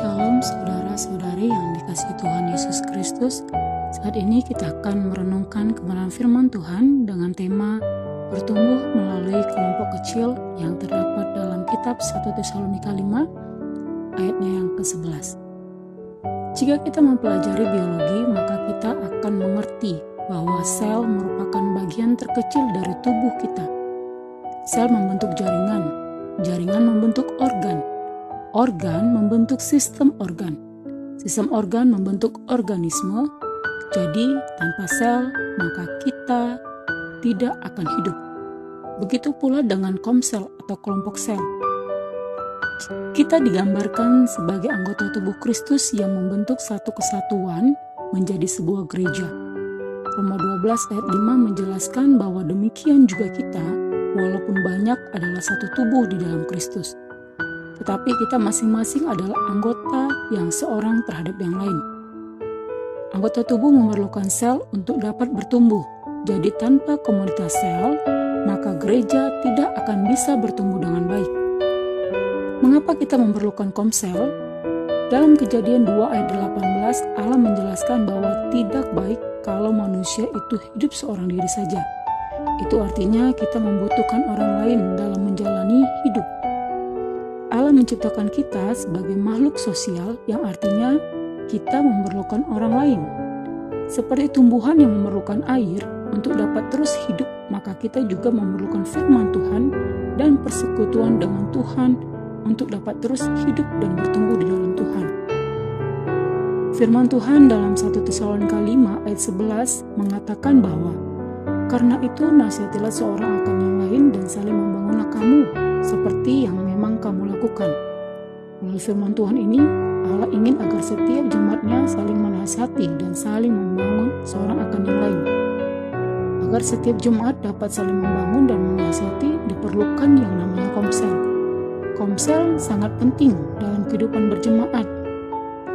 Shalom saudara-saudari yang dikasihi Tuhan Yesus Kristus. Saat ini kita akan merenungkan kebenaran firman Tuhan dengan tema bertumbuh melalui kelompok kecil yang terdapat dalam kitab 1 Tesalonika 5 ayatnya yang ke-11. Jika kita mempelajari biologi, maka kita akan mengerti bahwa sel merupakan bagian terkecil dari tubuh kita. Sel membentuk jaringan, jaringan membentuk organ, organ membentuk sistem organ membentuk organisme. Jadi tanpa sel maka kita tidak akan hidup. Begitu pula dengan komsel atau kelompok sel. Kita digambarkan sebagai anggota tubuh Kristus yang membentuk satu kesatuan menjadi sebuah gereja. Roma 12 ayat 5 menjelaskan bahwa demikian juga kita, walaupun banyak adalah satu tubuh di dalam Kristus. Tetapi kita masing-masing adalah anggota yang seorang terhadap yang lain. Anggota tubuh memerlukan sel untuk dapat bertumbuh. Jadi tanpa komunitas sel, maka gereja tidak akan bisa bertumbuh dengan baik. Mengapa kita memerlukan komsel? Dalam Kejadian 2 ayat 18, Allah menjelaskan bahwa tidak baik kalau manusia itu hidup seorang diri saja. Itu artinya kita membutuhkan orang lain dalam menjalani hidup. Allah menciptakan kita sebagai makhluk sosial yang artinya kita memerlukan orang lain. Seperti tumbuhan yang memerlukan air untuk dapat terus hidup, maka kita juga memerlukan firman Tuhan dan persekutuan dengan Tuhan untuk dapat terus hidup dan bertumbuh di dalam Tuhan. Firman Tuhan dalam 1 Tesalonika 5 ayat 11 mengatakan bahwa karena itu nasihatilah seorang akan yang lain dan saling membangunlah kamu seperti yang memang kamu lakukan. Melalui firman Tuhan ini, Allah ingin agar setiap jemaatnya saling menasihati dan saling membangun seorang akan yang lain. Agar setiap jemaat dapat saling membangun dan menasihati, diperlukan yang namanya komsel. Komsel sangat penting dalam kehidupan berjemaat.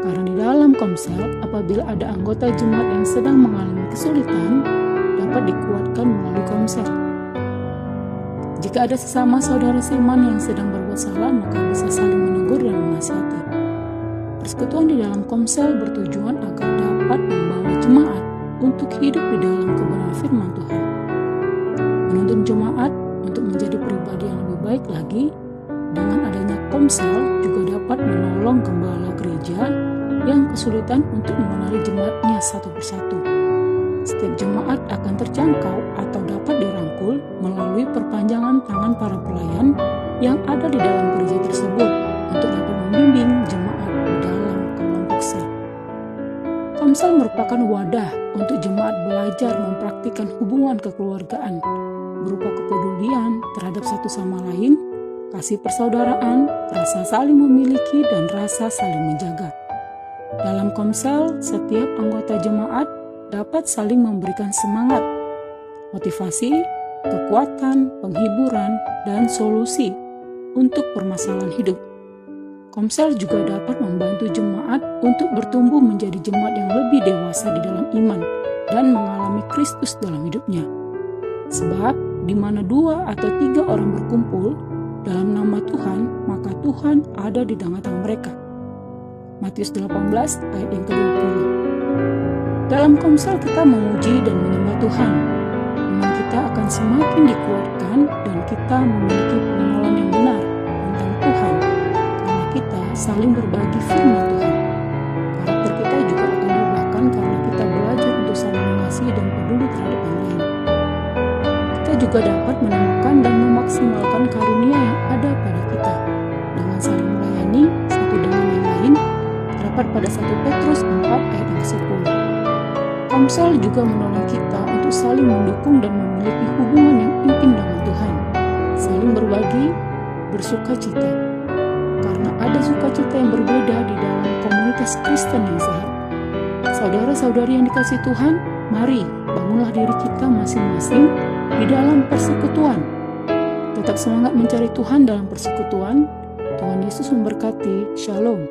Karena di dalam komsel, apabila ada anggota jemaat yang sedang mengalami kesulitan, dapat dikuatkan melalui komsel. Jika ada sesama saudara seiman yang sedang berbuat salah, maka bisa saling menegur dan menasihati. Persekutuan di dalam komsel bertujuan agar dapat membawa jemaat untuk hidup di dalam kebenaran firman Tuhan. Menuntun jemaat untuk menjadi pribadi yang lebih baik lagi. Dengan adanya komsel juga dapat menolong gembala gereja yang kesulitan untuk mengenali jemaatnya satu persatu. Setiap jemaat akan terjangkau atau dapat dirangkul melalui perpanjangan tangan para pelayan yang ada di dalam gereja tersebut untuk dapat membimbing jemaat di dalam kelompok sel. Komsel merupakan wadah untuk jemaat belajar mempraktikkan hubungan kekeluargaan berupa kepedulian terhadap satu sama lain, kasih persaudaraan, rasa saling memiliki, dan rasa saling menjaga. Dalam komsel, setiap anggota jemaat dapat saling memberikan semangat, motivasi, kekuatan, penghiburan, dan solusi untuk permasalahan hidup. Komsel juga dapat membantu jemaat untuk bertumbuh menjadi jemaat yang lebih dewasa di dalam iman dan mengalami Kristus dalam hidupnya. Sebab di mana 2 atau 3 orang berkumpul dalam nama Tuhan, maka Tuhan ada di tengah-tengah mereka. Matius 18 ayat yang ke-20. Dalam komsel kita memuji dan menyembah Tuhan. Iman kita akan semakin dikuatkan dan kita memiliki pengenalan yang benar tentang Tuhan karena kita saling berbagi firman Tuhan. Karakter kita juga akan diubahkan karena kita belajar untuk saling mengasihi dan peduli terhadap yang lain. Kita juga dapat menemukan dan memaksimalkan karunia yang ada pada kita dengan saling melayani satu dengan yang lain, terdapat pada 1 Petrus 4 ayat yang ke-10. Komsel juga menolong kita untuk saling mendukung dan memiliki hubungan yang intim dengan Tuhan, saling berbagi, bersukacita. Karena ada sukacita yang berbeda di dalam komunitas Kristen yang sehat. Saudara-saudari yang dikasihi Tuhan, mari bangunlah diri kita masing-masing di dalam persekutuan. Tetap semangat mencari Tuhan dalam persekutuan. Tuhan Yesus memberkati. Shalom.